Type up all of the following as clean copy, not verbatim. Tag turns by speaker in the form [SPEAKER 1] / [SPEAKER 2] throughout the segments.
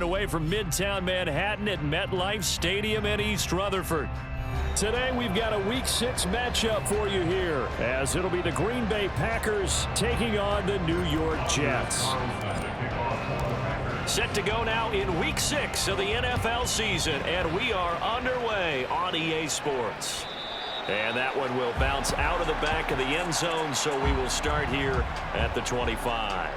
[SPEAKER 1] away from Midtown Manhattan at MetLife Stadium in East Rutherford. Today we've got a Week 6 matchup for you here, as it'll be the Green Bay Packers taking on the New York Jets. Set to go now in Week 6 of the NFL season, and we are underway on EA Sports. And that one will bounce out of the back of the end zone, so we will start here at the 25.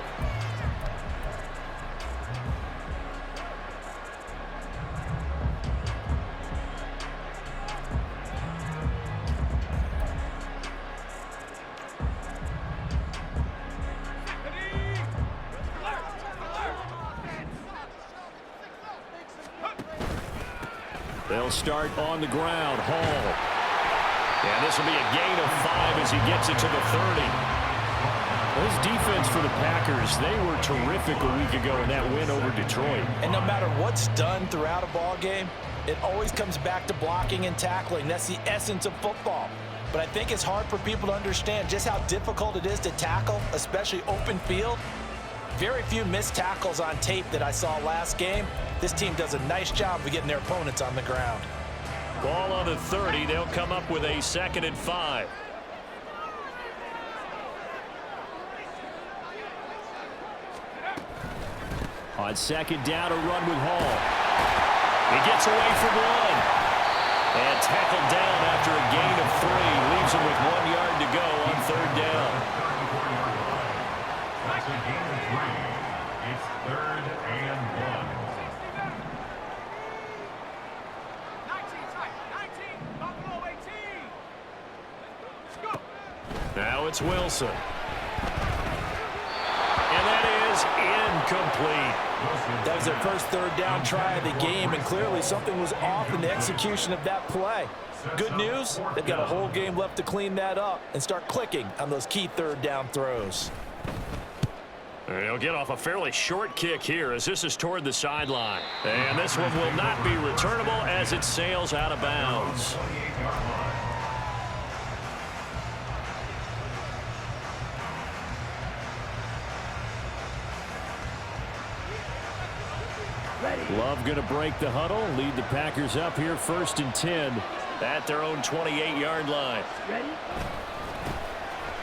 [SPEAKER 1] They'll start on the ground. Hall. And this will be a gain of 5 as he gets it to the 30. This defense for the Packers, they were terrific a week ago in that win over Detroit.
[SPEAKER 2] And no matter what's done throughout a ball game, it always comes back to blocking and tackling. That's the essence of football. But I think it's hard for people to understand just how difficult it is to tackle, especially open field. Very few missed tackles on tape that I saw last game. This team does a nice job of getting their opponents on the ground.
[SPEAKER 1] Ball on the 30. They'll come up with a 2nd and 5. On 2nd down, a run with Hall. He gets away from one. And tackled down after a gain of 3. Leaves him with 1 yard to go on 3rd down.
[SPEAKER 3] It's 3rd and 1.
[SPEAKER 1] Now it's Wilson. And that is incomplete.
[SPEAKER 2] That was their first 3rd down try of the game, and clearly something was off in the execution of that play. Good news, they've got a whole game left to clean that up and start clicking on those key 3rd down throws.
[SPEAKER 1] He'll get off a fairly short kick here as this is toward the sideline. And this one will not be returnable as it sails out of bounds. Love going to break the huddle, lead the Packers up here 1st and 10 at their own 28-yard line.
[SPEAKER 4] Ready?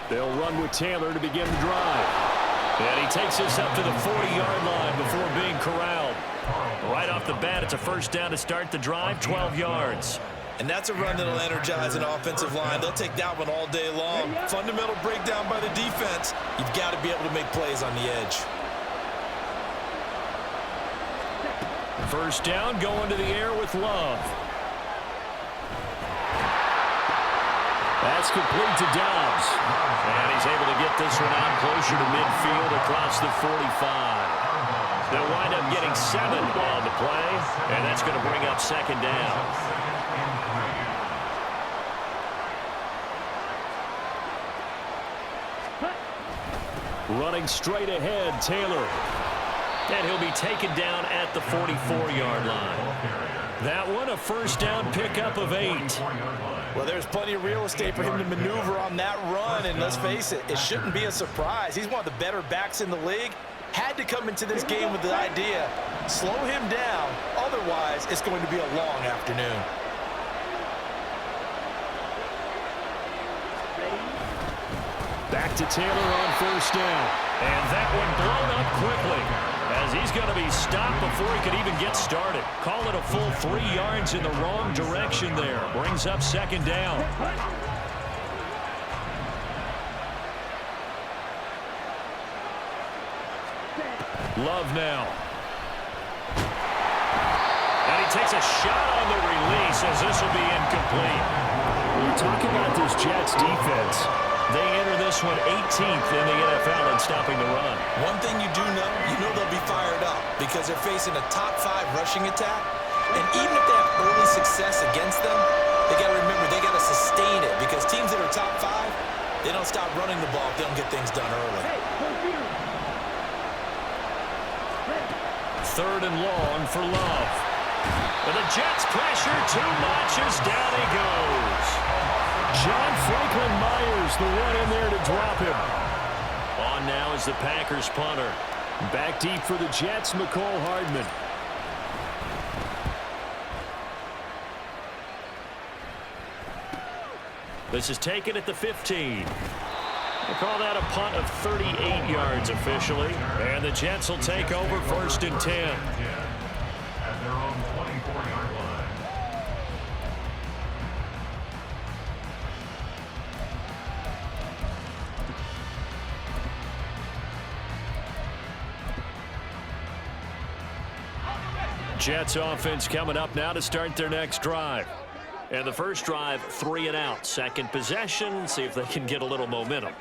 [SPEAKER 1] They'll run with Taylor to begin the drive. And he takes this up to the 40-yard line before being corralled. Right off the bat, it's a 1st down to start the drive, 12 yards.
[SPEAKER 2] And that's a run that'll energize an offensive line. They'll take that one all day long. Fundamental breakdown by the defense. You've got to be able to make plays on the edge.
[SPEAKER 1] 1st down, going to the air with Love. That's complete to Dobbs. And he's able to get this one out closer to midfield across the 45. They'll wind up getting 7 on the play, and that's going to bring up 2nd down. Running straight ahead, Taylor. And he'll be taken down at the 44-yard line. That one, a 1st down pickup of 8.
[SPEAKER 2] Well, there's plenty of real estate for him to maneuver on that run, and let's face it, it shouldn't be a surprise. He's one of the better backs in the league. Had to come into this game with the idea, slow him down, otherwise it's going to be a long afternoon.
[SPEAKER 1] Back to Taylor on 1st down. And that one blown up quickly, as he's going to be stopped before he could even get started. Call it a full 3 yards in the wrong direction there. Brings up 2nd down. Love now. And he takes a shot on the release as this will be incomplete. We're talking about this Jets defense. They enter this one 18th in the NFL in stopping the run.
[SPEAKER 2] One thing you do know, they'll be fired up because they're facing a top 5 rushing attack. And even if they have early success against them, they got to remember they got to sustain it because teams that are top 5, they don't stop running the ball if they don't get things done early.
[SPEAKER 1] 3rd and long for Love. But the Jets pressure too much as down he goes. John Franklin Myers, the one in there to drop him. On now is the Packers punter. Back deep for the Jets, McCole Hardman. This is taken at the 15. They call that a punt of 38 yards officially. And the Jets will take over 1st and 10.
[SPEAKER 3] At their own 24-yard line.
[SPEAKER 1] Jets offense coming up now to start their next drive. And the first drive, 3 and out. Second possession, see if they can get a little momentum.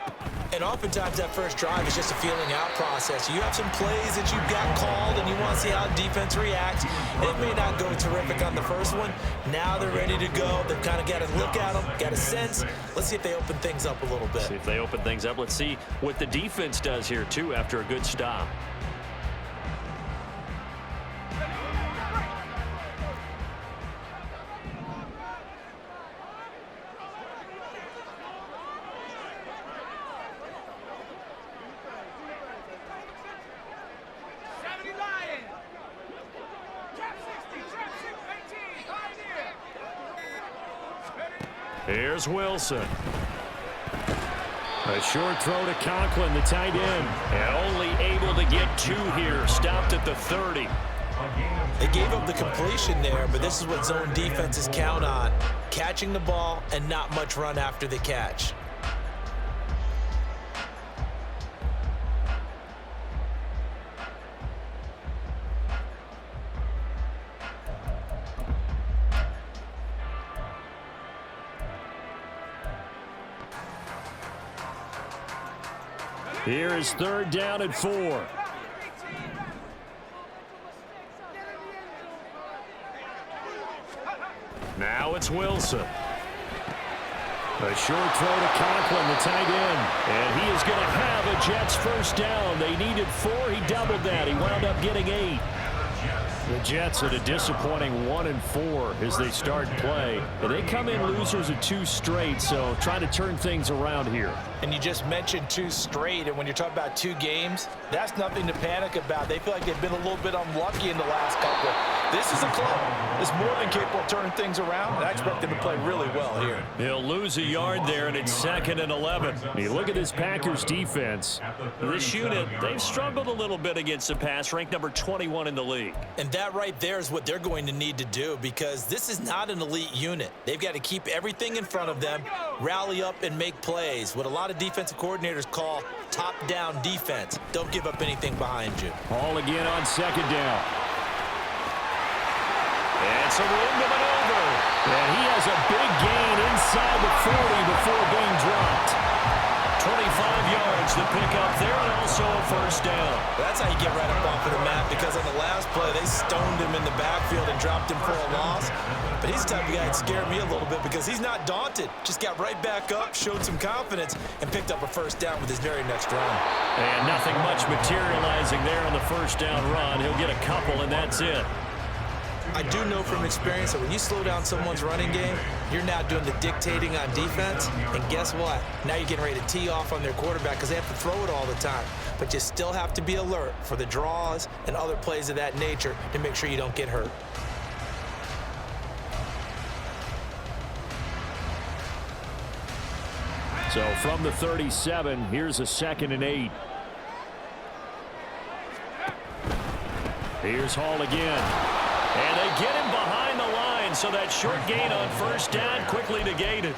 [SPEAKER 2] And oftentimes that first drive is just a feeling out process. You have some plays that you've got called and you want to see how defense reacts. It may not go terrific on the first one. Now they're ready to go. They've kind of got to look at them, got a sense. Let's see if they open things up a little bit.
[SPEAKER 1] See if they open things up. Let's see what the defense does here, too, after a good stop. Here's Wilson. A short throw to Conklin, the tight end. And only able to get 2 here. Stopped at the 30.
[SPEAKER 2] They gave up the completion there, but this is what zone defenses count on. Catching the ball and not much run after the catch.
[SPEAKER 1] Here is 3rd down and 4. Now it's Wilson. A short throw to Conklin, the tight end. And he is going to have a Jets first down. They needed 4. He doubled that. He wound up getting 8. The Jets at a disappointing 1-4 as they start play. And they come in losers of 2 straight, so trying to turn things around here.
[SPEAKER 2] And you just mentioned 2 straight, and when you're talking about 2 games, that's nothing to panic about. They feel like they've been a little bit unlucky in the last couple. This is a club that's more than capable of turning things around, and I expect them to play really well here.
[SPEAKER 1] He'll lose a yard there, and it's 2nd and 11. You look at this Packers defense. This unit, they've struggled a little bit against the pass, ranked number 21 in the league.
[SPEAKER 2] And that right there is what they're going to need to do, because this is not an elite unit. They've got to keep everything in front of them, rally up and make plays. What a lot of defensive coordinators call top-down defense. Don't give up anything behind you.
[SPEAKER 1] Ball again on 2nd down. And some room to maneuver. And he has a big gain inside the 40 before being dropped. 25 yards to pick up there, and also a first down.
[SPEAKER 2] That's how you get right up off of the mat, because on the last play, they stoned him in the backfield and dropped him for a loss. But he's the type of guy that scared me a little bit because he's not daunted. Just got right back up, showed some confidence, and picked up a first down with his very next run.
[SPEAKER 1] And nothing much materializing there on the first down run. He'll get a couple, and that's it.
[SPEAKER 2] I do know from experience that when you slow down someone's running game, you're now doing the dictating on defense. And guess what? Now you're getting ready to tee off on their quarterback because they have to throw it all the time. But you still have to be alert for the draws and other plays of that nature to make sure you don't get hurt.
[SPEAKER 1] So from the 37, here's a 2nd and 8. Here's Hall again. And they get him behind the line, so that short gain on first down quickly negated.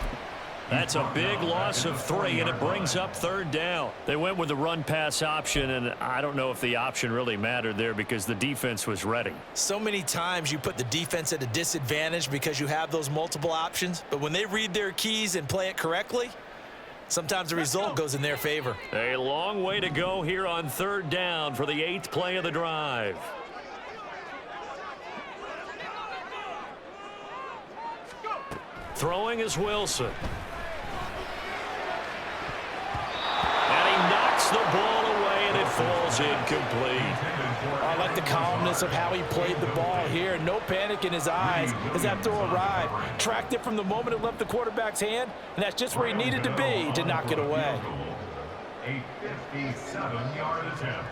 [SPEAKER 1] That's a big loss of 3, and it brings up 3rd down. They went with the run-pass option, and I don't know if the option really mattered there because the defense was ready.
[SPEAKER 2] So many times you put the defense at a disadvantage because you have those multiple options, but when they read their keys and play it correctly, sometimes the result goes in their favor.
[SPEAKER 1] A long way to go here on 3rd down for the 8th play of the drive. Throwing is Wilson. And he knocks the ball away, and it falls incomplete.
[SPEAKER 2] I like the calmness of how he played the ball here. No panic in his eyes as that throw arrived. Tracked it from the moment it left the quarterback's hand, and that's just where he needed to be to knock it away.
[SPEAKER 3] A 57-yard attempt.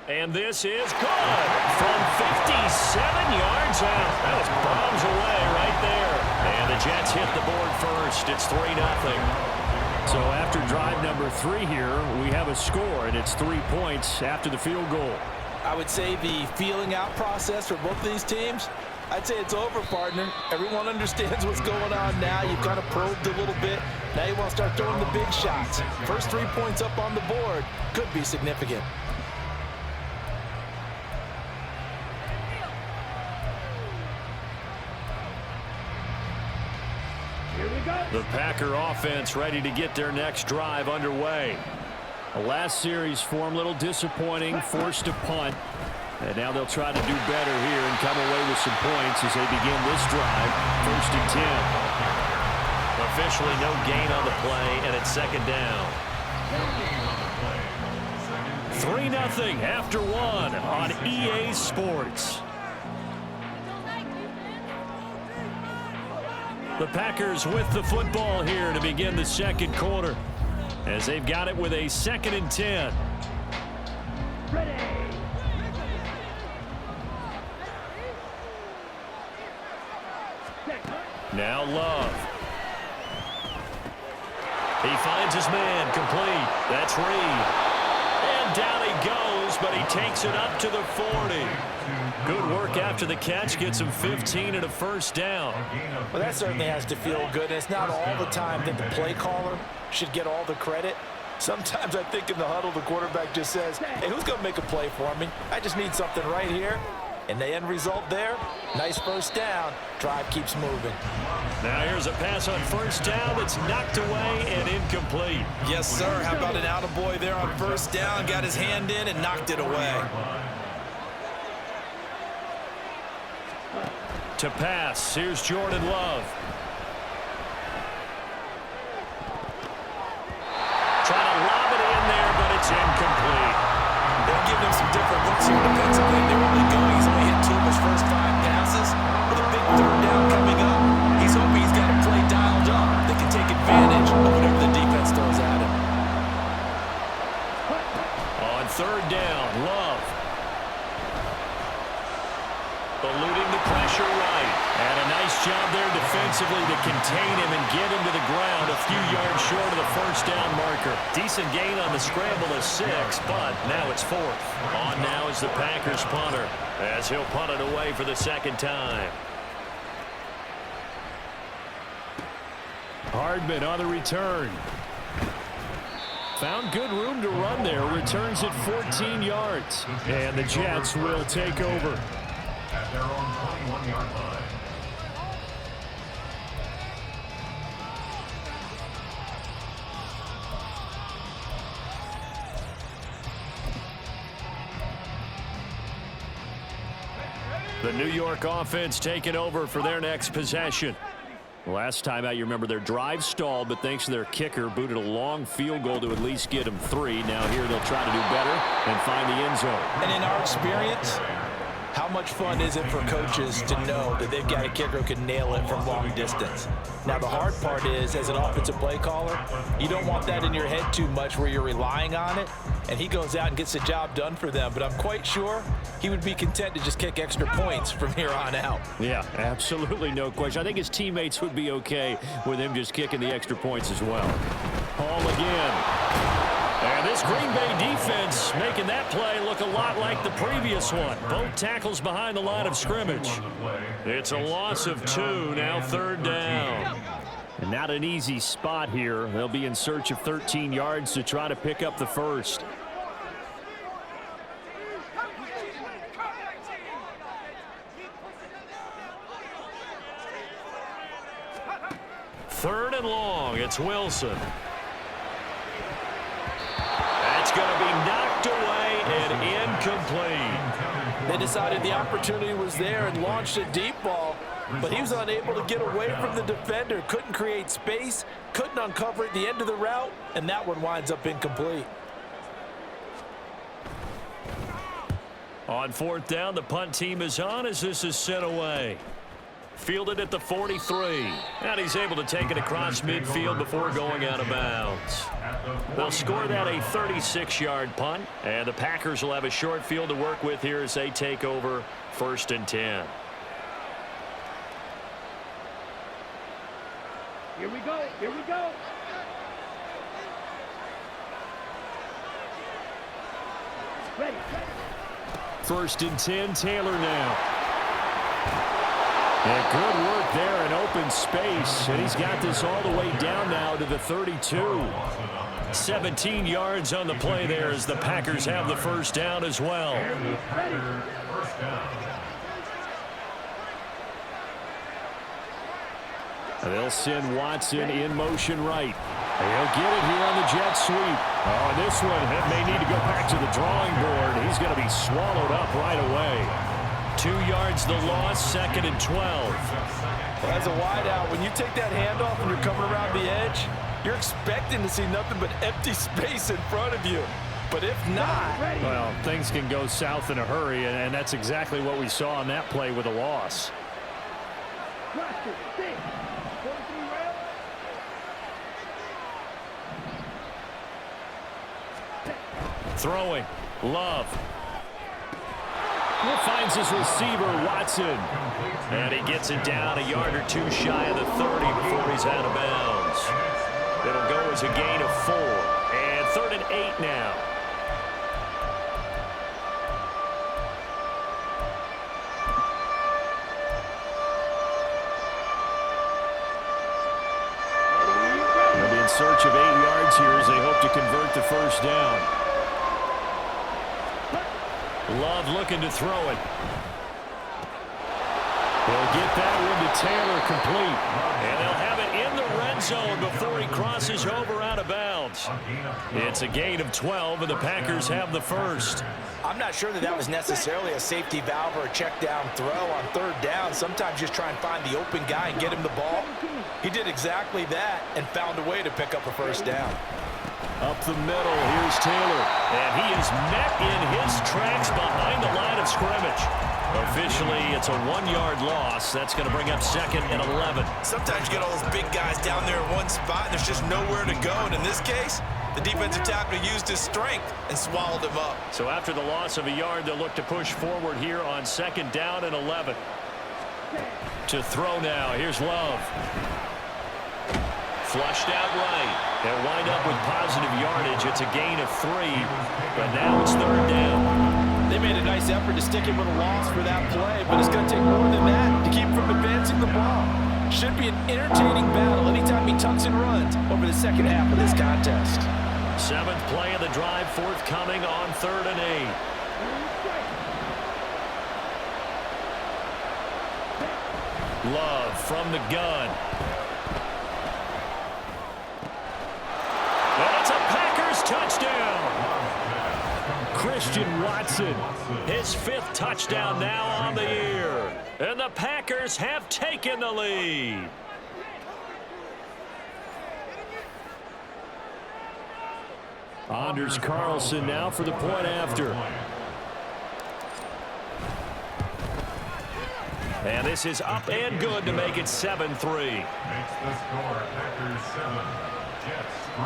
[SPEAKER 1] And this is good from 57 yards out. That was bombs away right there. And the Jets hit the board first. It's 3-0. So after drive number 3 here, we have a score, and it's 3 points after the field goal.
[SPEAKER 2] I would say the feeling out process for both of these teams, I'd say it's over, partner. Everyone understands what's going on now. You've kind of probed a little bit. Now you want to start throwing the big shots. First 3 points up on the board could be significant.
[SPEAKER 1] The Packer offense ready to get their next drive underway. The last series for them, a little disappointing, forced a punt. And now they'll try to do better here and come away with some points as they begin this drive. 1st and 10. Officially no gain on the play, and it's 2nd down. 3-0 after 1 on EA Sports. The Packers with the football here to begin the 2nd quarter, as they've got it with a 2nd and 10. Now Love. He finds his man, complete. That's Reed. And down he goes, but he takes it up to the 40. Good work after the catch, gets him 15 and a 1st down.
[SPEAKER 2] Well, that certainly has to feel good. And it's not all the time that the play caller should get all the credit. Sometimes I think in the huddle, the quarterback just says, hey, who's going to make a play for me? I just need something right here. And the end result there, nice 1st down. Drive keeps moving.
[SPEAKER 1] Now here's a pass on 1st down that's knocked away and incomplete.
[SPEAKER 2] Yes, sir. How about an attaboy there on 1st down? Got his hand in and knocked it away.
[SPEAKER 1] To pass, here's Jordan Love. Trying to lob it in there, but it's incomplete.
[SPEAKER 2] They're giving him some different looks here defensively. They're only going. He's only hit 2 of his first 5 passes. With a big 3rd down coming up, he's hoping he's got a play dialed up that can take advantage of whatever the defense throws at him.
[SPEAKER 1] On 3rd down, Love. Eluding the pressure right. And a nice job there defensively to contain him and get him to the ground a few yards short of the 1st down marker. Decent gain on the scramble of 6, but now it's 4th. On now is the Packers punter, as he'll punt it away for the 2nd time. Hardman on the return. Found good room to run there. Returns it 14 yards. And the Jets will take over.
[SPEAKER 3] At their own 21-yard line.
[SPEAKER 1] The New York offense taking over for their next possession. Last time out, you remember their drive stalled, but thanks to their kicker, booted a long field goal to at least get them 3. Now here they'll try to do better and find the end zone.
[SPEAKER 2] And in our experience, how much fun is it for coaches to know that they've got a kicker who can nail it from long distance? Now, the hard part is, as an offensive play caller, you don't want that in your head too much where you're relying on it, and he goes out and gets the job done for them. But I'm quite sure he would be content to just kick extra points from here on out.
[SPEAKER 1] Yeah, absolutely no question. I think his teammates would be okay with him just kicking the extra points as well. Hall again. And this Green Bay defense making that play look a lot like the previous one. Both tackles behind the line of scrimmage. It's a loss of 2, now 3rd down. And not an easy spot here. They'll be in search of 13 yards to try to pick up the 1st. Third and long, it's Wilson. That's going to be knocked away and incomplete.
[SPEAKER 2] They decided the opportunity was there and launched a deep ball, but he was unable to get away from the defender, couldn't create space, couldn't uncover at the end of the route, and that one winds up incomplete.
[SPEAKER 1] On 4th down, the punt team is on as this is sent away. Fielded at the 43. And he's able to take it across midfield before going out of bounds. They'll score that a 36-yard punt. And the Packers will have a short field to work with here as they take over 1st and 10.
[SPEAKER 4] Here we go. Here we go. Ready.
[SPEAKER 1] First and 10, Taylor now. And good work there in open space. And he's got this all the way down now to the 32. 17 yards on the play there as the Packers have the first down as well.
[SPEAKER 3] First down.
[SPEAKER 1] They'll send Watson in motion right. He'll get it here on the jet sweep. Oh, this one may need to go back to the drawing board. He's going to be swallowed up right away. 2 yards the loss, second and 12.
[SPEAKER 2] As a wideout, when you take that handoff and you're coming around the edge, you're expecting to see nothing but empty space in front of you. But if not,
[SPEAKER 1] well, things can go south in a hurry, and that's exactly what we saw on that play with a loss. Throwing. Love. Finds his receiver, Watson. And he gets it down a yard or two shy of the 30 before he's out of bounds. It'll go as a gain of 4. And 3rd and 8 now. They'll be in search of 8 yards here as they hope to convert the first down. Love looking to throw it. They'll get that one to Taylor complete. And they'll have it in the red zone before he crosses over out of bounds. It's a gain of 12, and the Packers have the first.
[SPEAKER 2] I'm not sure that was necessarily a safety valve or a check down throw on 3rd down. Sometimes just try and find the open guy and get him the ball. He did exactly that and found a way to pick up a first down.
[SPEAKER 1] Up the middle, here's Taylor. And he is met in his tracks behind the line of scrimmage. Officially, it's a 1-yard loss. That's going to bring up 2nd and 11.
[SPEAKER 2] Sometimes you get all those big guys down there in one spot, and there's just nowhere to go. And in this case, the defensive tackle used his strength and swallowed him up.
[SPEAKER 1] So after the loss of a yard, they'll look to push forward here on 2nd down and 11. To throw now, here's Love. Flushed out right. They'll wind up with positive yardage. It's a gain of 3, but now it's 3rd down.
[SPEAKER 2] They made a nice effort to stick him with a loss for that play, but it's going to take more than that to keep him from advancing the ball. Should be an entertaining battle anytime he tucks and runs over the second half of this contest.
[SPEAKER 1] 7th play of the drive forthcoming on 3rd and 8. Love from the gun. And it's a Packers touchdown. Christian Watson, his 5th touchdown now on the year. And the Packers have taken the lead. Anders Carlson now for the point after. And this is up and good to make it 7-3.
[SPEAKER 3] Makes the score Packers 7, Jets 3.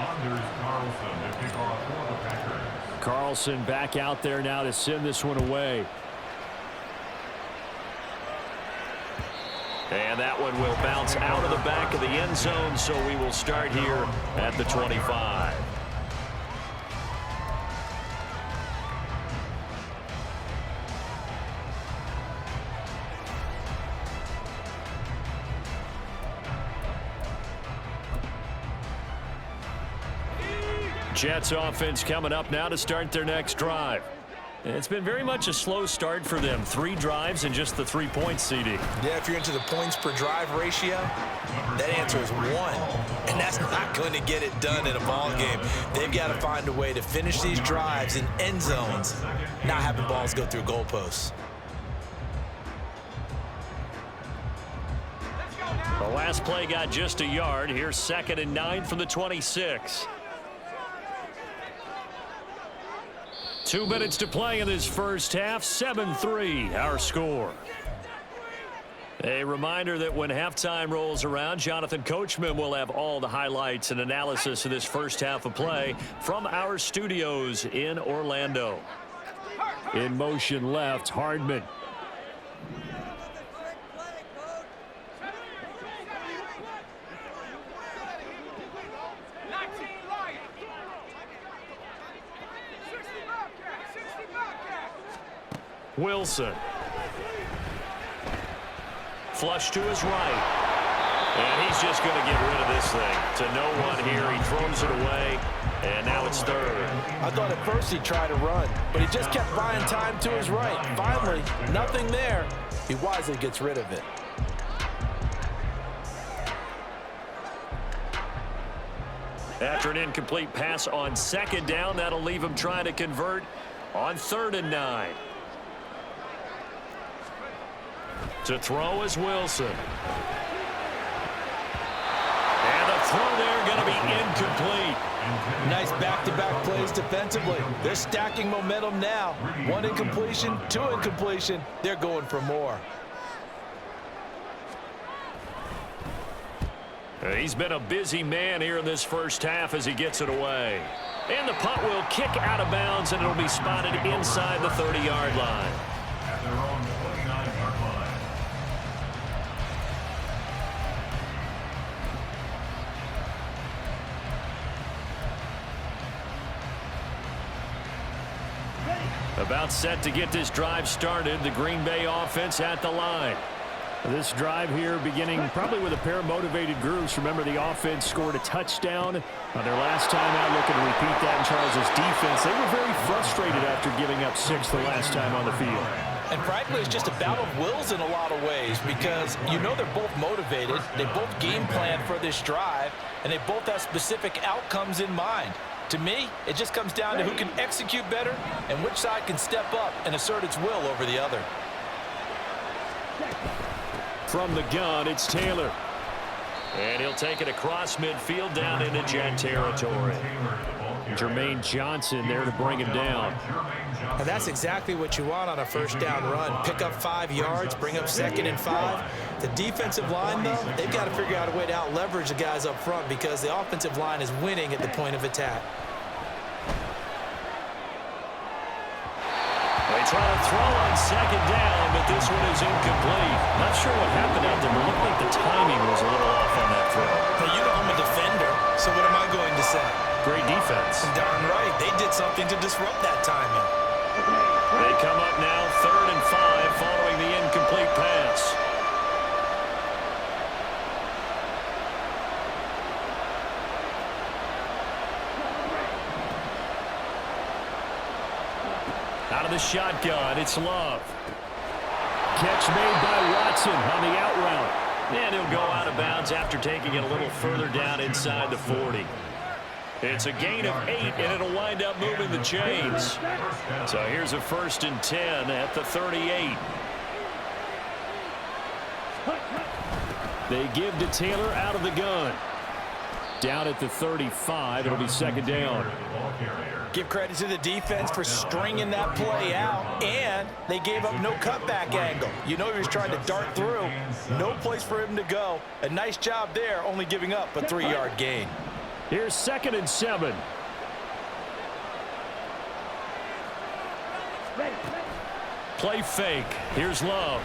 [SPEAKER 3] Anders Carlson to kick off for the Packers.
[SPEAKER 1] Carlson back out there now to send this one away. And that one will bounce out of the back of the end zone, so we will start here at the 25. Jets offense coming up now to start their next drive. It's been very much a slow start for them. 3 drives and just the 3 points, CD.
[SPEAKER 2] Yeah, if you're into the points per drive ratio, that answer is 1. And that's not going to get it done in a ball game. They've got to find a way to finish these drives in end zones, not having balls go through goalposts.
[SPEAKER 1] The last play got just a yard. Here's 2nd and 9 from the 26. 2 minutes to play in this first half. 7-3 our score. A reminder that when halftime rolls around, Jonathan Coachman will have all the highlights and analysis of this first half of play from our studios in Orlando. In motion left, Hardman. Wilson. Flush to his right. And he's just going to get rid of this thing. To no one here. He throws it away. And now it's third.
[SPEAKER 2] I thought at first he'd try to run, but he just kept buying time to his right. Finally, nothing there. He wisely gets rid of it.
[SPEAKER 1] After an incomplete pass on second down, that'll leave him trying to convert on 3rd and 9. To throw is Wilson. And the throw there going to be incomplete.
[SPEAKER 2] Nice back-to-back plays defensively. They're stacking momentum now. 1 incompletion, 2 incompletion. They're going for more.
[SPEAKER 1] He's been a busy man here in this first half as he gets it away. And the punt will kick out of bounds, and it'll be spotted inside the 30-yard line.
[SPEAKER 3] At their own 29-yard line.
[SPEAKER 1] About set to get this drive started. The Green Bay offense at the line.
[SPEAKER 5] This drive here beginning probably with a pair of motivated groups. Remember, the offense scored a touchdown on their last time out. Looking to repeat that in Charles' defense. They were very frustrated after giving up 6 the last time on the field.
[SPEAKER 2] And frankly, it's just a battle of wills in a lot of ways because you know they're both motivated. They both game plan for this drive, and they both have specific outcomes in mind. To me, it just comes down to who can execute better and which side can step up and assert its will over the other.
[SPEAKER 1] From the gun, it's Taylor. And he'll take it across midfield down into Jet territory.
[SPEAKER 5] Jermaine Johnson there to bring him down.
[SPEAKER 2] And that's exactly what you want on a first down run. Pick up 5 yards, bring up 2nd and 5. The defensive line, though, they've got to figure out a way to out-leverage the guys up front because the offensive line is winning at the point of attack.
[SPEAKER 1] They try to throw on 2nd down, but this one is incomplete. Not sure what happened out there, but it looked like the timing was a little off on that throw.
[SPEAKER 2] Hey, you know I'm a defender, so what am I going to say?
[SPEAKER 1] Great defense.
[SPEAKER 2] Darn right. They did something to disrupt that timing.
[SPEAKER 1] They come up now 3rd and 5 following the incomplete pass. Out of the shotgun, it's Love.
[SPEAKER 5] Catch made by Watson on the out route.
[SPEAKER 1] And he'll go out of bounds after taking it a little further down inside the 40. It's a gain of 8, and it'll wind up moving the chains. So here's a 1st and 10 at the 38.
[SPEAKER 5] They give to Taylor out of the gun. Down at the 35, it'll be 2nd down.
[SPEAKER 2] Give credit to the defense for stringing that play out, and they gave up no cutback angle. You know he was trying to dart through. No place for him to go. A nice job there, only giving up a 3-yard gain.
[SPEAKER 5] Here's 2nd and 7.
[SPEAKER 1] Play fake. Here's Love.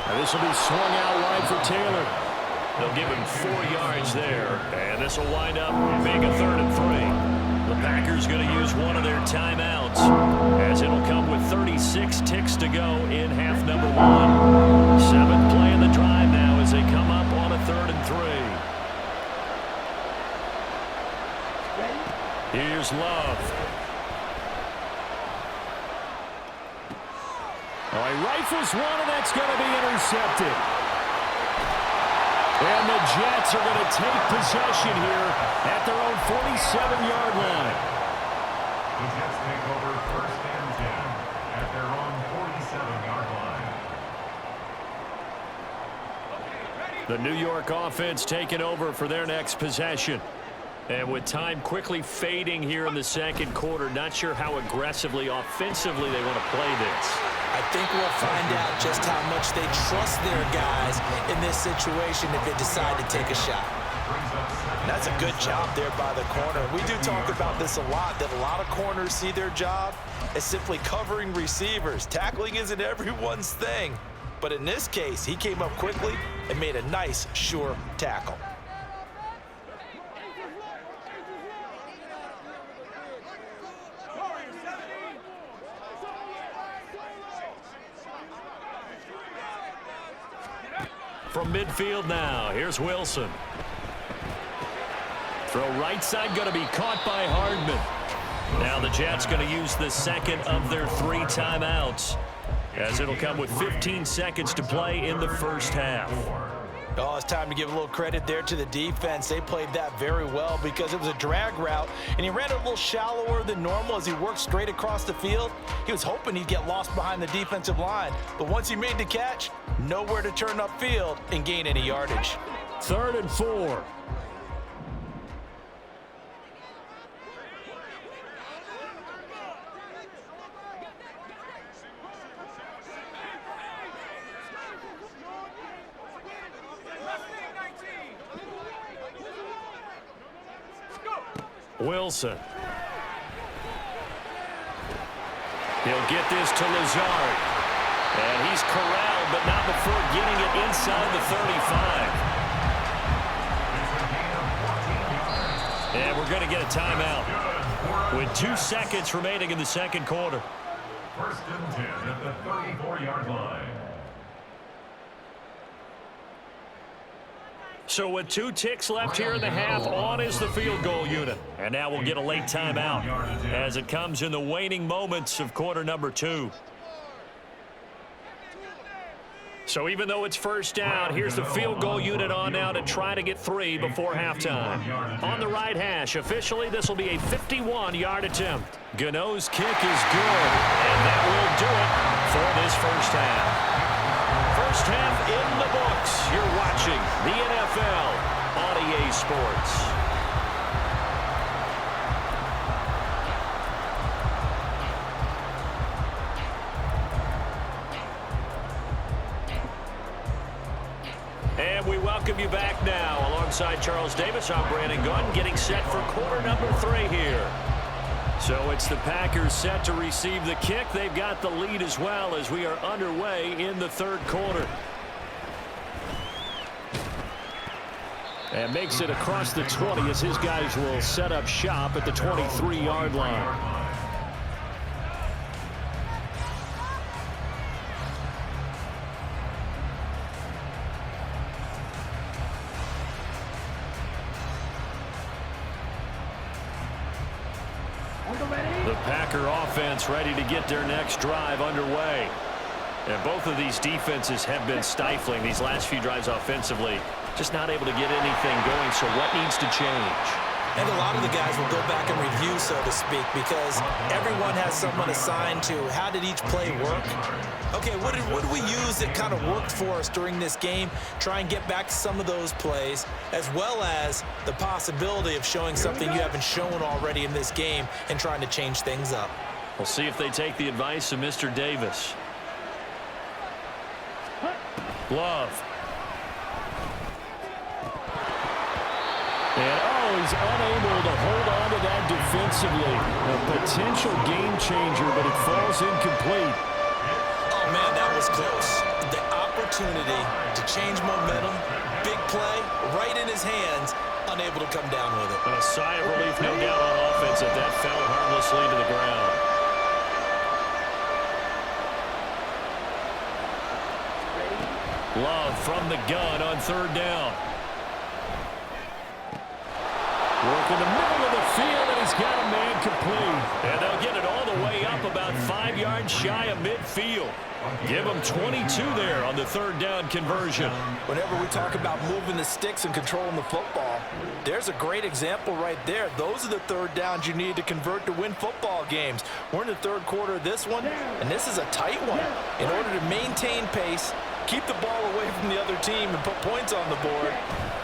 [SPEAKER 5] Now this will be swung out wide for Taylor.
[SPEAKER 1] They'll give him 4 yards there, and this will wind up being a 3rd and 3. The Packers going to use one of their timeouts as it'll come with 36 ticks to go in half number 1. 7th play in the drive now as they come up on a 3rd and 3. Here's Love.
[SPEAKER 5] Oh, he rifles one, and that's going to be intercepted. And the Jets are going to take possession here at their own 47-yard line.
[SPEAKER 3] The Jets take over 1st and 10 at their own 47-yard line.
[SPEAKER 1] The New York offense taking over for their next possession. And with time quickly fading here in the 2nd quarter, not sure how aggressively, offensively they want to play this.
[SPEAKER 2] I think we'll find out just how much they trust their guys in this situation if they decide to take a shot. That's a good job there by the corner. We do talk about this a lot, that a lot of corners see their job as simply covering receivers. Tackling isn't everyone's thing. But in this case, he came up quickly and made a nice, sure tackle.
[SPEAKER 1] from midfield now. Here's Wilson. Throw right side going to be caught by Hardman. Now the Jets going to use the second of their 3 timeouts, as it'll come with 15 seconds to play in the first half.
[SPEAKER 2] Oh, it's time to give a little credit there to the defense. They played that very well because it was a drag route, and he ran it a little shallower than normal as he worked straight across the field. He was hoping he'd get lost behind the defensive line, but once he made the catch, nowhere to turn upfield and gain any yardage.
[SPEAKER 5] 3rd and 4.
[SPEAKER 1] Wilson. He'll get this to Lazard. And he's corralled, but not before getting it inside the 35. And we're going to get a timeout with 2 seconds remaining in the second quarter.
[SPEAKER 3] 1st and 10 at the 34-yard line.
[SPEAKER 1] So with 2 ticks left here in the half, on is the field goal unit. And now we'll get a late timeout as it comes in the waning moments of quarter number 2. So even though it's first down, here's the field goal unit on now to try to get 3 before halftime. On the right hash, officially this will be a 51-yard attempt. Gano's kick is good, and that will do it for this first half. First half in the books. You're watching the NFL on EA Sports. And we welcome you back now. Alongside Charles Davis, I'm Brandon Gunn, getting set for quarter number 3 here. So it's the Packers set to receive the kick. They've got the lead as well as we are underway in the 3rd quarter. And makes it across the 20 as his guys will set up shop at the 23-yard line. The Packer offense ready to get their next drive underway. And both of these defenses have been stifling these last few drives offensively. Just not able to get anything going, so what needs to change?
[SPEAKER 2] And a lot of the guys will go back and review, so to speak, because everyone has someone assigned to how did each play work. Okay, what did we use that kind of worked for us during this game? Try and get back to some of those plays, as well as the possibility of showing something you haven't shown already in this game and trying to change things up.
[SPEAKER 1] We'll see if they take the advice of Mr. Davis. Love.
[SPEAKER 5] And he's unable to hold on to that defensively. A potential game changer, but it falls incomplete.
[SPEAKER 2] Oh, man, that was close. The opportunity to change momentum, big play, right in his hands, unable to come down with it.
[SPEAKER 1] A sigh of relief, no doubt, on offense that that fell harmlessly to the ground. Love from the gun on 3rd down.
[SPEAKER 5] Work in the middle of the field, and he's got a man complete.
[SPEAKER 1] And they'll get it all the way up about 5 yards shy of midfield. Give them 22 there on the 3rd down conversion.
[SPEAKER 2] Whenever we talk about moving the sticks and controlling the football, there's a great example right there. Those are the 3rd downs you need to convert to win football games. We're in the 3rd quarter of this one, and this is a tight one. In order to maintain pace, keep the ball away from the other team, and put points on the board,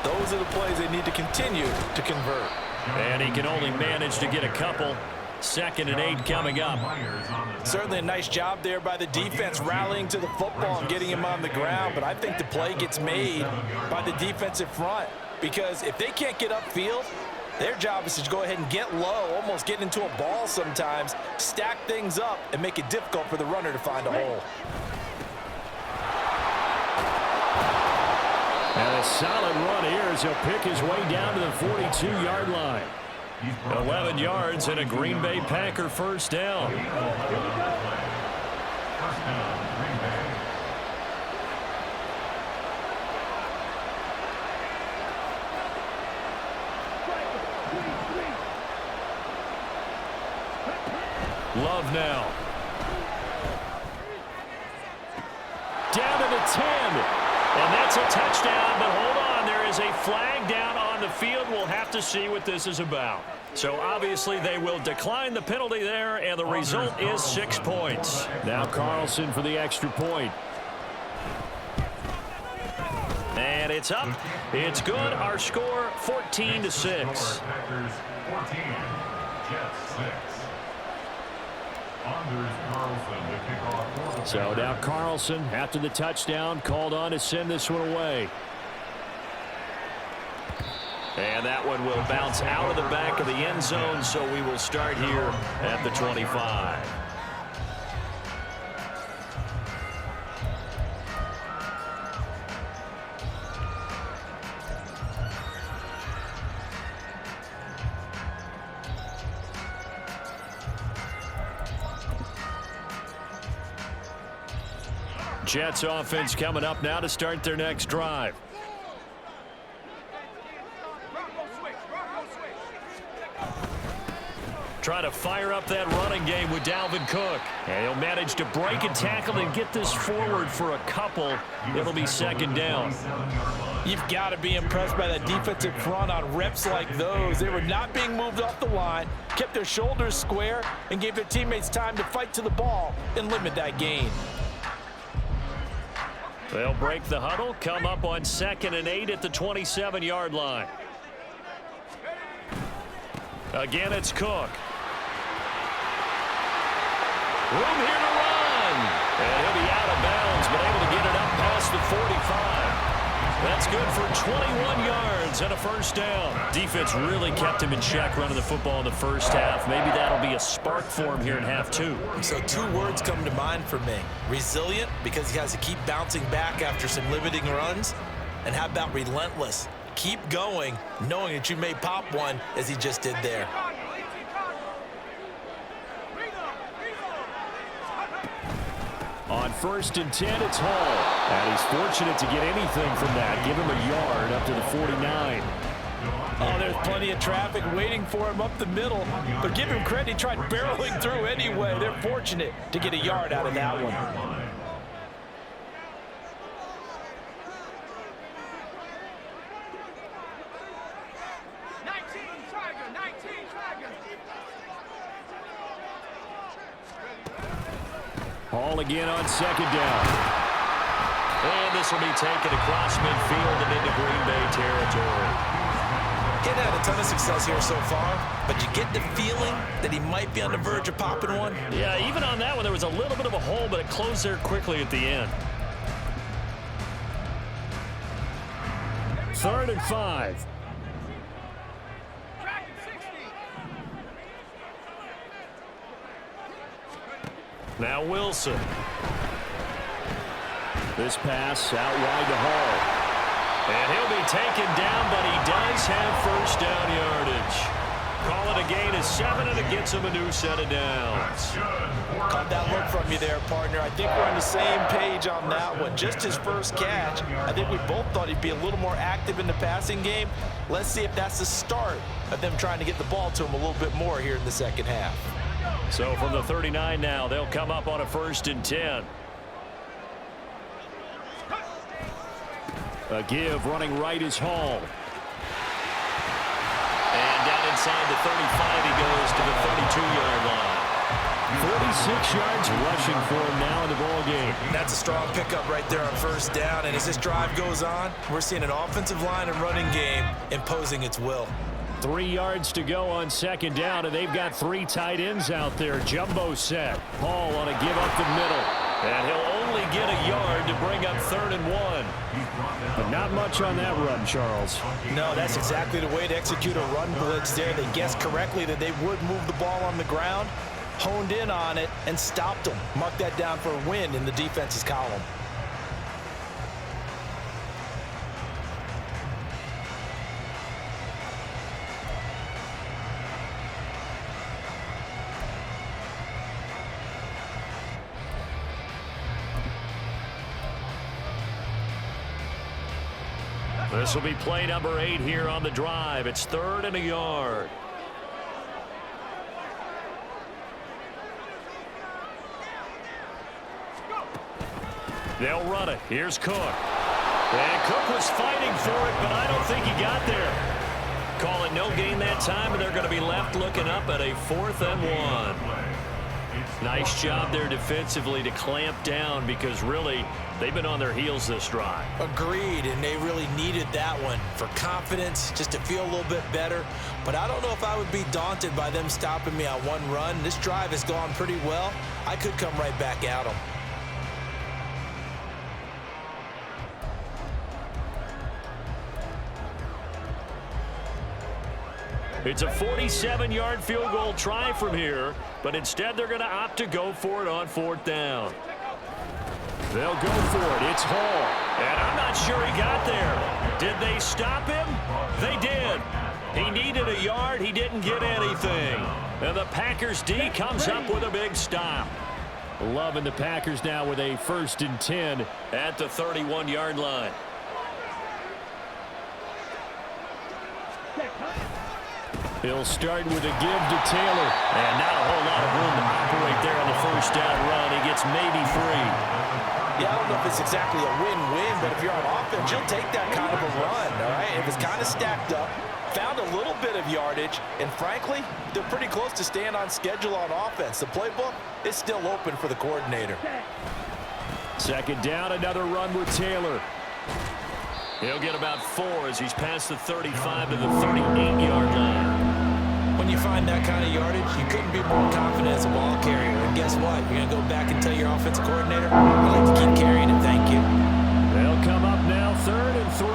[SPEAKER 2] those are the plays they need to continue to convert.
[SPEAKER 1] And he can only manage to get a couple. 2nd and 8 coming up.
[SPEAKER 2] Certainly a nice job there by the defense rallying to the football and getting him on the ground, but I think the play gets made by the defensive front, because if they can't get upfield, their job is to go ahead and get low, almost get into a ball sometimes, stack things up, and make it difficult for the runner to find a hole.
[SPEAKER 5] And a solid run here as he'll pick his way down to the 42-yard line.
[SPEAKER 1] 11 yards and a Green Bay Packer first down. Love now. Down to the 10. And that's a touchdown, but hold on. There is a flag down on the field. We'll have to see what this is about. So obviously they will decline the penalty there, and the result is 6 points.
[SPEAKER 5] Now Carlson for the extra point.
[SPEAKER 1] And it's up. It's good. Our score, 14-6.
[SPEAKER 3] Packers 14, Jets 6. Anders Carlson to kick off for the
[SPEAKER 5] So now Carlson, after the touchdown, called on to send this one away.
[SPEAKER 1] And that one will bounce out of the back of the end zone, so we will start here at the 25. Jets offense coming up now to start their next drive. Trying to fire up that running game with Dalvin Cook. And he'll manage to break a tackle and get this forward for a couple. It'll be second down.
[SPEAKER 2] You've got to be impressed by that defensive front on reps like those. They were not being moved off the line, kept their shoulders square, and gave their teammates time to fight to the ball and limit that gain.
[SPEAKER 1] They'll break the huddle, come up on 2nd and 8 at the 27-yard line. Again, it's Cook. Room here to run. And he'll be out of bounds, but able to get it up past the 45. That's good for 21 yards and a first down. Defense really kept him in check running the football in the first half. Maybe that'll be a spark for him here in half 2.
[SPEAKER 2] So 2 words come to mind for me. Resilient, because he has to keep bouncing back after some limiting runs. And how about relentless? Keep going, knowing that you may pop one as he just did there.
[SPEAKER 5] On 1st and 10, it's Hall. And he's fortunate to get anything from that. Give him a yard up to the 49.
[SPEAKER 2] Oh, there's plenty of traffic waiting for him up the middle. But give him credit, he tried barreling through anyway. They're fortunate to get a yard out of that one.
[SPEAKER 5] Hall again on 2nd down.
[SPEAKER 1] And this will be taken across midfield and into Green Bay territory.
[SPEAKER 2] He's had a ton of success here so far, but you get the feeling that he might be on the verge of popping one.
[SPEAKER 1] Yeah, even on that one, there was a little bit of a hole, but it closed there quickly at the end.
[SPEAKER 5] 3rd and 5.
[SPEAKER 1] Now Wilson.
[SPEAKER 5] This pass out wide to Hall.
[SPEAKER 1] And he'll be taken down, but he does have first down yardage. Call it a gain of 7, and it gets him a new set of downs.
[SPEAKER 2] Caught that look from you there, partner. I think we're on the same page on that one. Just his first catch. I think we both thought he'd be a little more active in the passing game. Let's see if that's the start of them trying to get the ball to him a little bit more here in the second half.
[SPEAKER 1] So from the 39 now, they'll come up on a 1st and 10.
[SPEAKER 5] A give running right is Hall.
[SPEAKER 1] And down inside the 35, he goes to the 32-yard line.
[SPEAKER 5] 46 yards rushing for him now in the ball game.
[SPEAKER 2] That's a strong pickup right there on first down. And as this drive goes on, we're seeing an offensive line and running game imposing its will.
[SPEAKER 5] 3 yards to go on 2nd down, and they've got 3 tight ends out there. Jumbo set. Hall on a give up the middle.
[SPEAKER 1] And he'll only get a yard to bring up 3rd and 1.
[SPEAKER 5] But not much on that run, Charles.
[SPEAKER 2] No, that's exactly the way to execute a run blitz there. They guessed correctly that they would move the ball on the ground, honed in on it, and stopped them. Mark that down for a win in the defense's column.
[SPEAKER 1] This will be play number 8 here on the drive. It's 3rd and a yard. They'll run it. Here's Cook. And Cook was fighting for it, but I don't think he got there. Call it no gain that time, and they're going to be left looking up at a 4th and 1. Nice job there defensively to clamp down because really they've been on their heels this drive.
[SPEAKER 2] Agreed, and they really needed that one for confidence, just to feel a little bit better. But I don't know if I would be daunted by them stopping me on one run. This drive has gone pretty well. I could come right back at them.
[SPEAKER 1] It's a 47-yard field goal try from here, but instead they're going to opt to go for it on 4th down. They'll go for it. It's Hall. And I'm not sure he got there. Did they stop him? They did. He needed a yard. He didn't get anything. And the Packers D comes up with a big stop. Loving the Packers now with a 1st and 10 at the 31-yard line. He'll start with a give to Taylor. And not a whole lot of room to operate there on the 1st down run. He gets maybe 3.
[SPEAKER 2] Yeah, I don't know if it's exactly a win-win, but if you're on offense, you'll take that kind of a run, all right? If it's kind of stacked up, found a little bit of yardage, and frankly, they're pretty close to staying on schedule on offense. The playbook is still open for the coordinator.
[SPEAKER 1] 2nd down, another run with Taylor. He'll get about 4 as he's past the 35 to the 38-yard line.
[SPEAKER 2] When you find that kind of yardage, you couldn't be more confident as a ball carrier. And guess what? You're going to go back and tell your offensive coordinator, I'd like to keep carrying it, thank you.
[SPEAKER 1] They'll come up now 3rd and 3.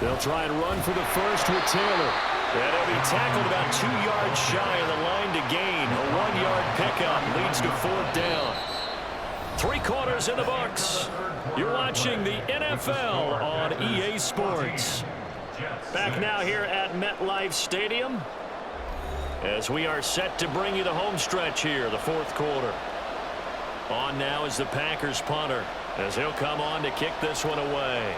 [SPEAKER 1] They'll try and run for the 1st with Taylor. And he'll be tackled about 2 yards shy of the line to gain. A 1-yard pickup leads to 4th down. 3 quarters in the books. You're watching the NFL on EA Sports. Back now here at MetLife Stadium as we are set to bring you the home stretch here, the 4th quarter. On now is the Packers punter as he'll come on to kick this one away.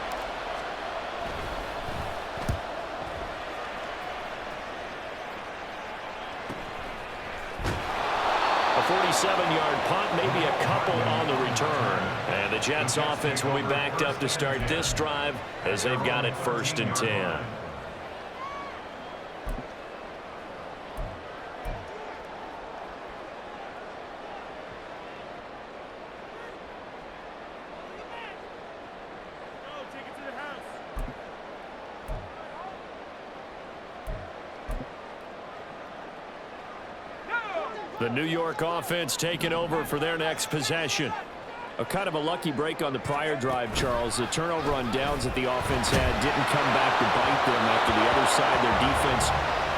[SPEAKER 1] A 47-yard punt, maybe a couple on the return. And the Jets offense will be backed up to start this drive as they've got it 1st and 10. The New York offense taking over for their next possession. A kind of a lucky break on the prior drive, Charles. The turnover on downs that the offense had didn't come back to bite them after the other side. Their defense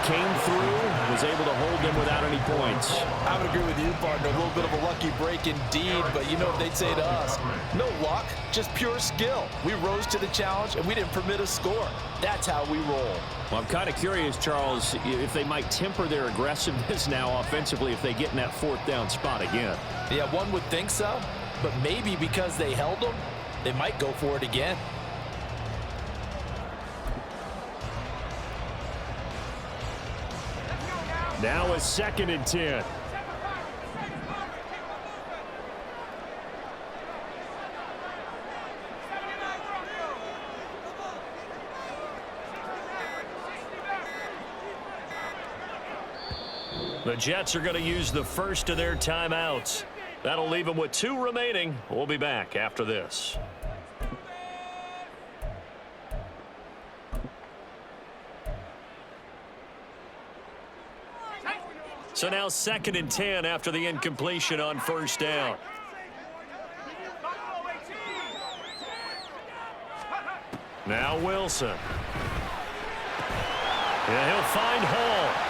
[SPEAKER 1] came through, was able to hold them without any points.
[SPEAKER 2] I would agree with you, partner. A little bit of a lucky break indeed, but you know what they'd say to us? No luck, just pure skill. We rose to the challenge, and we didn't permit a score. That's how we roll.
[SPEAKER 1] Well, I'm kind of curious, Charles, if they might temper their aggressiveness now offensively if they get in that 4th down spot again.
[SPEAKER 2] Yeah, one would think so, but maybe because they held them, they might go for it again.
[SPEAKER 1] Now a 2nd and 10. The Jets are going to use the first of their timeouts. That'll leave them with 2 remaining. We'll be back after this. So now 2nd and 10 after the incompletion on 1st down. Now Wilson. Yeah, he'll find Hall.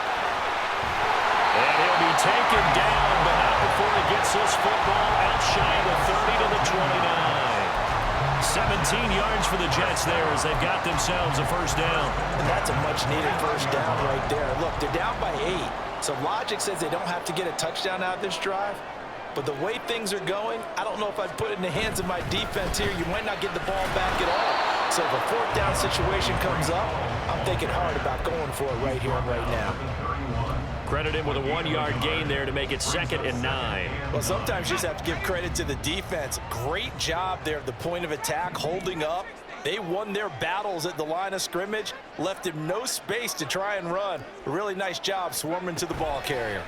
[SPEAKER 1] And he'll be taken down, but not before he gets this football out shy of the 30 to the 29. 17 yards for the Jets there as they've got themselves a 1st down.
[SPEAKER 2] And that's a much-needed 1st down right there. Look, they're down by 8. So logic says they don't have to get a touchdown out of this drive. But the way things are going, I don't know if I'd put it in the hands of my defense here. You might not get the ball back at all. So if a 4th down situation comes up, I'm thinking hard about going for it right here and right now.
[SPEAKER 1] Credit him with a 1-yard gain there to make it 2nd and 9.
[SPEAKER 2] Well, sometimes you just have to give credit to the defense. Great job there at the point of attack, holding up. They won their battles at the line of scrimmage, left him no space to try and run. A really nice job swarming to the ball carrier.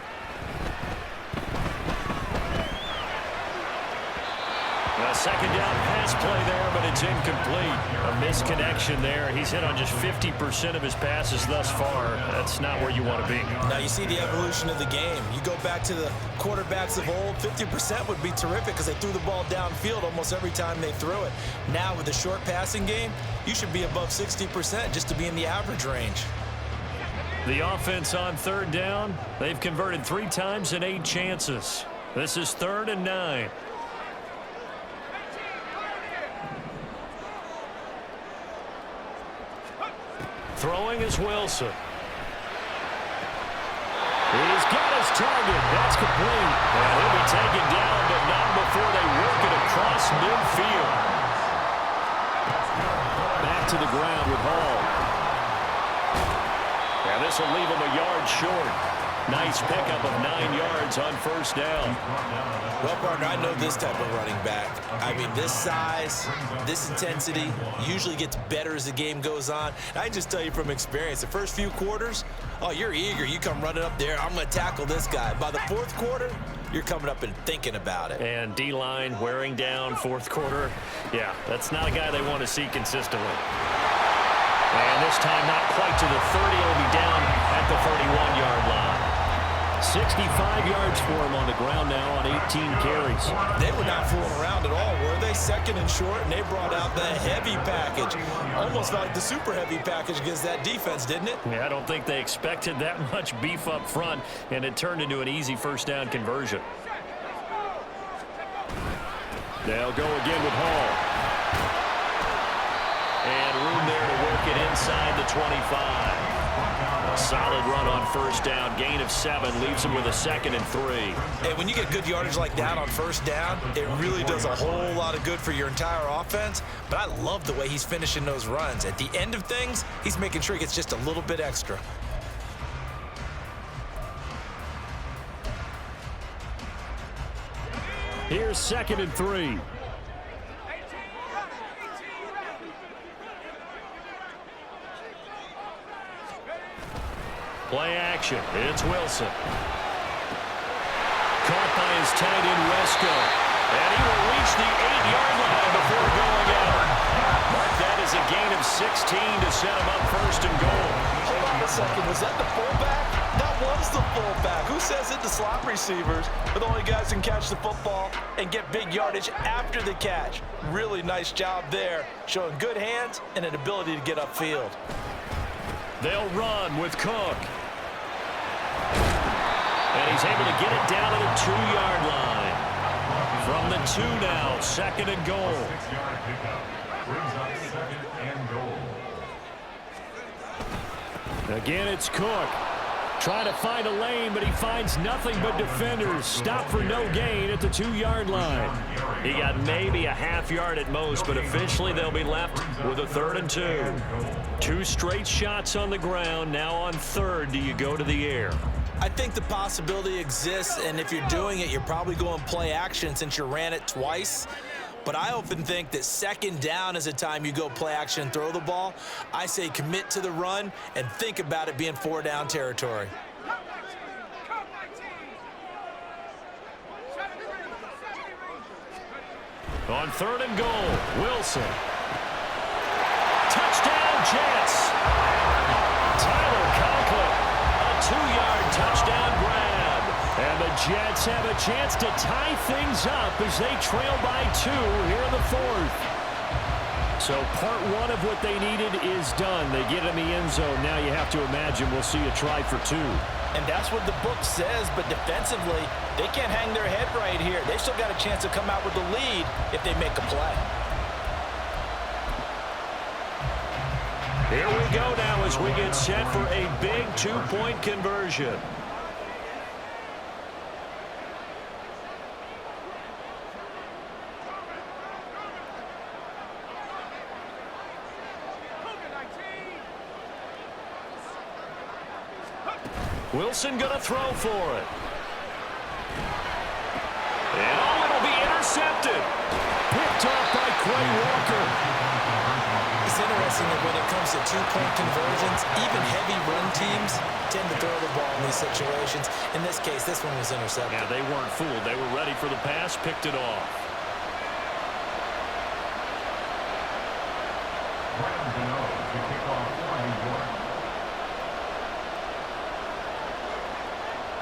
[SPEAKER 1] A second down pass play there, but it's incomplete. A misconnection there. He's hit on just 50% of his passes thus far. That's not where you want to be.
[SPEAKER 2] Now you see the evolution of the game. You go back to the quarterbacks of old, 50% would be terrific because they threw the ball downfield almost every time they threw it. Now with the short passing game, you should be above 60% just to be in the average range.
[SPEAKER 1] The offense on 3rd down, they've converted 3 times in 8 chances. This is 3rd and 9. Throwing is Wilson. He's got his target. That's complete. And he'll be taken down, but not before they work it across midfield.
[SPEAKER 5] Back to the ground with Hall.
[SPEAKER 1] And this will leave him a yard short. Nice pickup of 9 yards on 1st down.
[SPEAKER 2] Well, partner, I know this type of running back. I mean, this size, this intensity usually gets better as the game goes on. I can just tell you from experience, the first few quarters, oh, you're eager. You come running up there, I'm going to tackle this guy. By the 4th quarter, you're coming up and thinking about it.
[SPEAKER 1] And D-line wearing down 4th quarter. Yeah, that's not a guy they want to see consistently. And this time not quite to the 30. He'll be down at the 31-yard line.
[SPEAKER 5] 65 yards for him on the ground now on 18 carries.
[SPEAKER 2] They were not fooling around at all, were they? 2nd and short, and they brought out the heavy package. Almost felt like the super heavy package against that defense, didn't it?
[SPEAKER 1] Yeah, I don't think they expected that much beef up front, and it turned into an easy 1st down conversion.
[SPEAKER 5] They'll go again with Hall.
[SPEAKER 1] And room there to work it inside the 25. A solid run on 1st down. Gain of 7 leaves him with a 2nd and 3.
[SPEAKER 2] Hey, when you get good yardage like that on 1st down, it really does a whole lot of good for your entire offense. But I love the way he's finishing those runs. At the end of things, he's making sure he gets just a little bit extra.
[SPEAKER 5] Here's 2nd and 3.
[SPEAKER 1] Play action. It's Wilson. Caught by his tight end, Wesco. And he will reach the 8-yard line before going out. Mark that as a gain of 16 to set him up 1st and goal.
[SPEAKER 2] Hold on a second. Was that the fullback? That was the fullback. Who says it? The slot receivers are the only guys who can catch the football and get big yardage after the catch. Really nice job there, showing good hands and an ability to get upfield.
[SPEAKER 1] They'll run with Cook. And he's able to get it down to the 2-yard line. From the 2 now, 2nd and goal.
[SPEAKER 3] 6-yard pickup brings up 2nd and goal.
[SPEAKER 5] Again, it's Cook. Trying to find a lane, but he finds nothing but defenders. Stop for no gain at the 2-yard line.
[SPEAKER 1] He got maybe a half yard at most, but officially they'll be left with a 3rd and 2. 2 straight shots on the ground. Now on 3rd, do you go to the air?
[SPEAKER 2] I think the possibility exists, and if you're doing it, you're probably going play action since you ran it twice. But I often think that 2nd down is a time you go play action and throw the ball. I say commit to the run and think about it being 4-down territory.
[SPEAKER 1] On 3rd and goal, Wilson. Touchdown, Jets. Tyler Conklin, a 2-yard touchdown grab.
[SPEAKER 5] And the Jets have a chance to tie things up as they trail by 2 here in the 4th. So part 1 of what they needed is done. They get in the end zone. Now you have to imagine we'll see a try for 2.
[SPEAKER 2] And that's what the book says, but defensively, they can't hang their head right here. They still got a chance to come out with the lead if they make a play.
[SPEAKER 1] Here we go now as we get set for a big 2-point conversion. Wilson going to throw for it. And oh, it'll be intercepted. Picked off by Quay Walker.
[SPEAKER 2] It's interesting that when it comes to two-point conversions, even heavy run teams tend to throw the ball in these situations. In this case, this one was intercepted.
[SPEAKER 1] Yeah, they weren't fooled. They were ready for the pass, picked it off.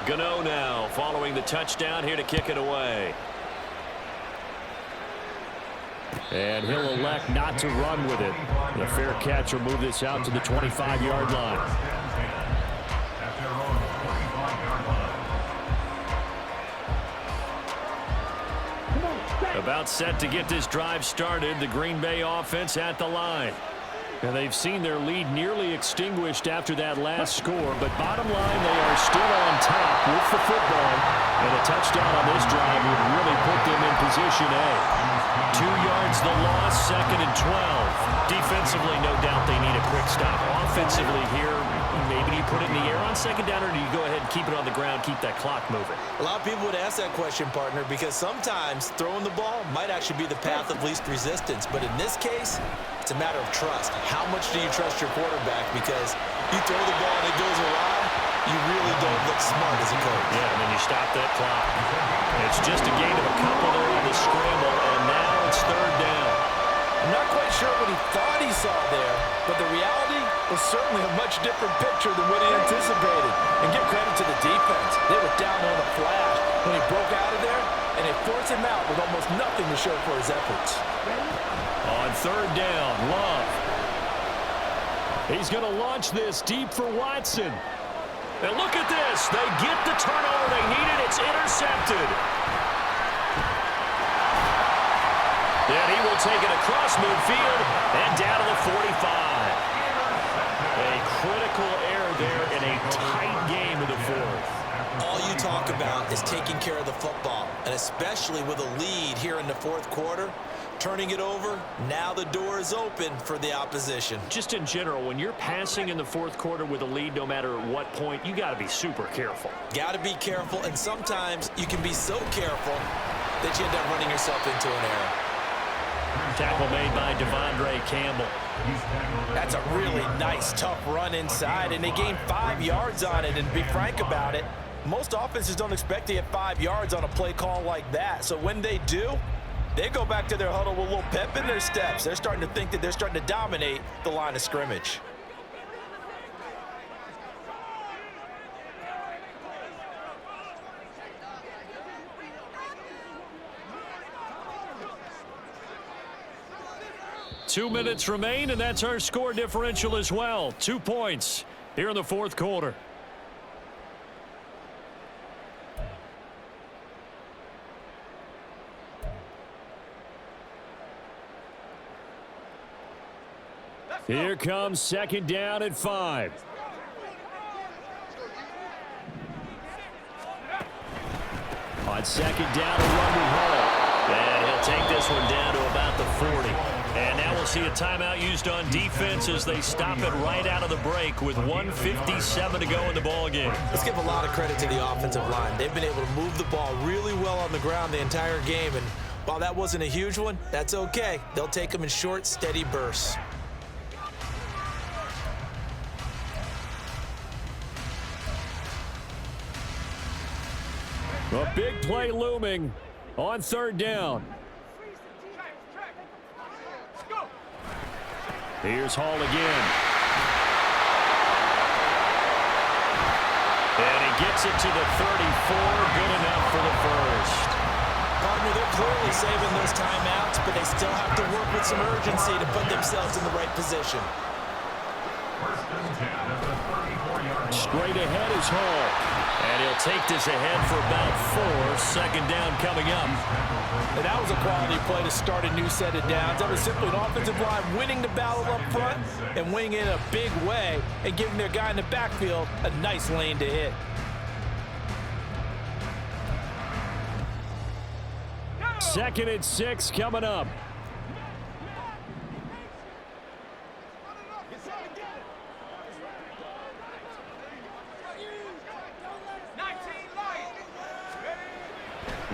[SPEAKER 1] Gano now following the touchdown here to kick it away.
[SPEAKER 5] And he'll elect not to run with it. The fair catch will move this out to the 25-yard line. About set to get this drive started. The Green Bay offense at the line. And they've seen their lead nearly extinguished after that last score. But bottom line, they are still on top with the football. And a touchdown on this drive would really put them in position A.
[SPEAKER 1] 2 yards the loss, 2nd and 12. Defensively, no doubt they need a quick stop. Offensively here, maybe you put it in the air on 2nd down, or do you go ahead and keep it on the ground, keep that clock moving?
[SPEAKER 2] A lot of people would ask that question, partner, because sometimes throwing the ball might actually be the path of least resistance. But in this case, it's a matter of trust. How much do you trust your quarterback? Because you throw the ball and it goes awry, you really don't look smart as a coach.
[SPEAKER 1] Yeah, and then you stop that clock. It's just a gain of a couple there on the scramble, and now it's 3rd down.
[SPEAKER 2] I'm not quite sure what he thought he saw there, but the reality was certainly a much different picture than what he anticipated. And give credit to the defense. They were down on the flash when he broke out of there, and they forced him out with almost nothing to show for his efforts.
[SPEAKER 1] On 3rd down, Love.
[SPEAKER 5] He's going to launch this deep for Watson.
[SPEAKER 1] And look at this. They get the turnover they needed. It's intercepted. Then he will take it across midfield and down to the 45. A critical error there in a tight game in the 4th.
[SPEAKER 2] All you talk about is taking care of the football, and especially with a lead here in the 4th quarter, turning it over, now the door is open for the opposition.
[SPEAKER 1] Just in general, when you're passing in the 4th quarter with a lead, no matter at what point, you got to be super careful.
[SPEAKER 2] Got to be careful, and sometimes you can be so careful that you end up running yourself into an error.
[SPEAKER 1] Tackle made by Devondre Campbell.
[SPEAKER 2] That's a really nice, tough run inside, and they gained 5 yards on it. And to be frank about it, most offenses don't expect to get 5 yards on a play call like that. So when they do, they go back to their huddle with a little pep in their steps. They're starting to think that they're starting to dominate the line of scrimmage.
[SPEAKER 1] Two minutes remain, and that's our score differential as well. 2 points here in the 4th quarter.
[SPEAKER 5] Here comes 2nd down at 5. On 2nd down, a run with Hall.
[SPEAKER 1] And he'll take this one down to about the 40. And now we'll see a timeout used on defense as they stop it right out of the break with 1:57 to go in the ballgame.
[SPEAKER 2] Let's give a lot of credit to the offensive line. They've been able to move the ball really well on the ground the entire game. And while that wasn't a huge one, that's okay. They'll take them in short, steady bursts.
[SPEAKER 5] A big play looming on 3rd down. Here's Hall again.
[SPEAKER 1] And he gets it to the 34. Good enough for the first.
[SPEAKER 2] Partner, they're clearly saving those timeouts, but they still have to work with some urgency to put themselves in the right position.
[SPEAKER 5] Straight ahead is Hall.
[SPEAKER 1] And he'll take this ahead for about 4. 2nd down coming up.
[SPEAKER 2] And that was a quality play to start a new set of downs. That was simply an offensive line winning the battle up front and winning in a big way and giving their guy in the backfield a nice lane to hit.
[SPEAKER 5] Second and 6 coming up.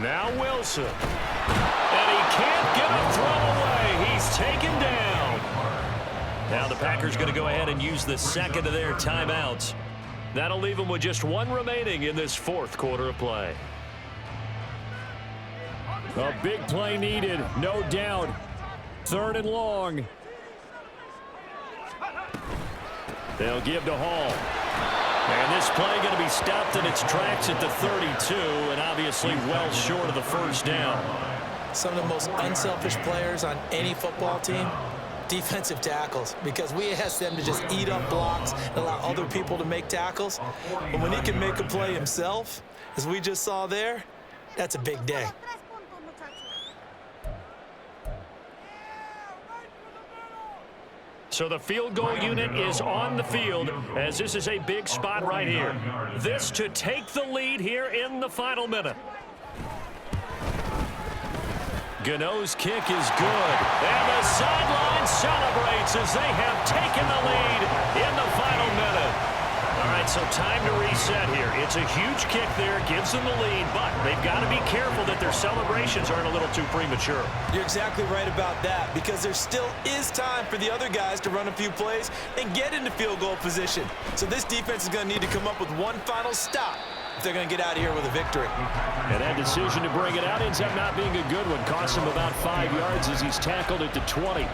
[SPEAKER 1] Now Wilson. And he can't get a throw away. He's taken down. Now the Packers going to go ahead and use the second of their timeouts. That'll leave them with just one remaining in this fourth quarter of play.
[SPEAKER 5] A big play needed, no doubt. 3rd and long. They'll give to Hall.
[SPEAKER 1] And this play going to be stopped in its tracks at the 32, and obviously well short of the first down.
[SPEAKER 2] Some of the most unselfish players on any football team, defensive tackles, because we ask them to just eat up blocks and allow other people to make tackles. But when he can make a play himself, as we just saw there, that's a big day.
[SPEAKER 1] So the field goal unit is on the field as this is a big spot right here. This to take the lead here in the final minute. Gano's kick is good. And the sideline celebrates as they have taken the lead in the final minute. All right, so time to reset here. It's a huge kick there, gives them the lead, but they've got to be careful that their celebrations aren't a little too premature.
[SPEAKER 2] You're exactly right about that, because there still is time for the other guys to run a few plays and get into field goal position. So this defense is going to need to come up with one final stop if they're going to get out of here with a victory.
[SPEAKER 5] And that decision to bring it out ends up not being a good one. Costs him about 5 yards as he's tackled at the 20.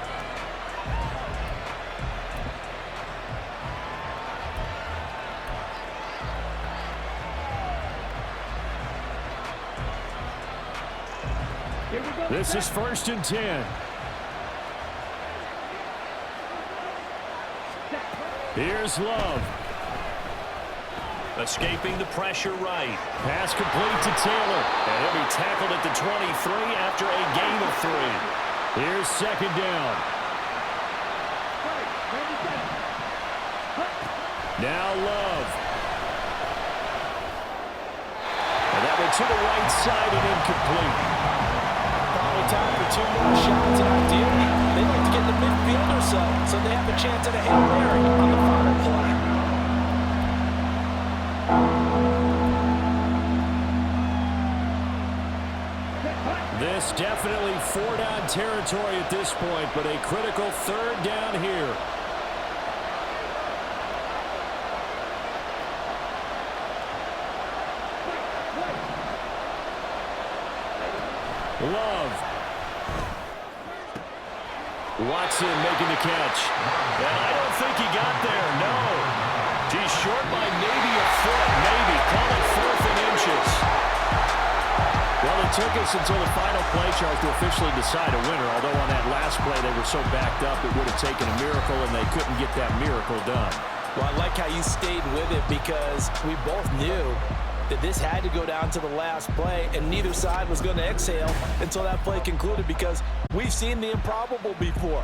[SPEAKER 5] This is 1st and 10. Here's Love.
[SPEAKER 1] Escaping the pressure right.
[SPEAKER 5] Pass complete to Taylor.
[SPEAKER 1] And he'll be tackled at the 23 after a gain of 3.
[SPEAKER 5] Here's 2nd down. Now Love. And that one to the right side and incomplete.
[SPEAKER 2] Probably time for 2 more shots, and ideally, they'd like to get the midfield or so they have a chance at a Hail Mary on the final play.
[SPEAKER 5] This definitely 4-down territory at this point, but a critical 3rd down here. Love. Watson making the catch.
[SPEAKER 1] And I don't think he got there, no. He's short by maybe a foot, maybe. Call it 4th and inches.
[SPEAKER 5] Well, it took us until the final play, Charles, to officially decide a winner, although on that last play they were so backed up it would have taken a miracle, and they couldn't get that miracle done.
[SPEAKER 2] Well, I like how you stayed with it, because we both knew that this had to go down to the last play, and neither side was going to exhale until that play concluded, because we've seen the improbable before.